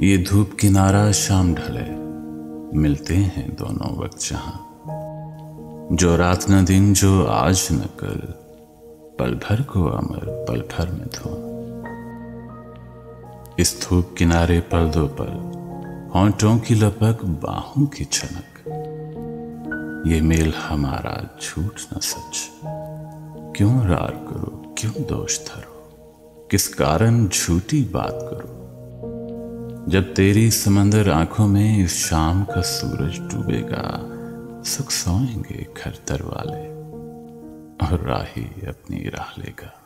ये धूप किनारा शाम ढले, मिलते हैं दोनों वक्त जहां। जो रात न दिन, जो आज न कल, पल भर को अमर पल भर में धुआं। इस धूप किनारे पल दो पल, होंठों की लपक, बाहों की छनक। ये मेल हमारा झूठ न सच, क्यों रार करो, क्यों दोष धरो, किस कारण झूठी बात करो। जब तेरी समंदर आंखों में इस शाम का सूरज डूबेगा, सुख सोएंगे घर दर वाले और राही अपनी राह लेगा।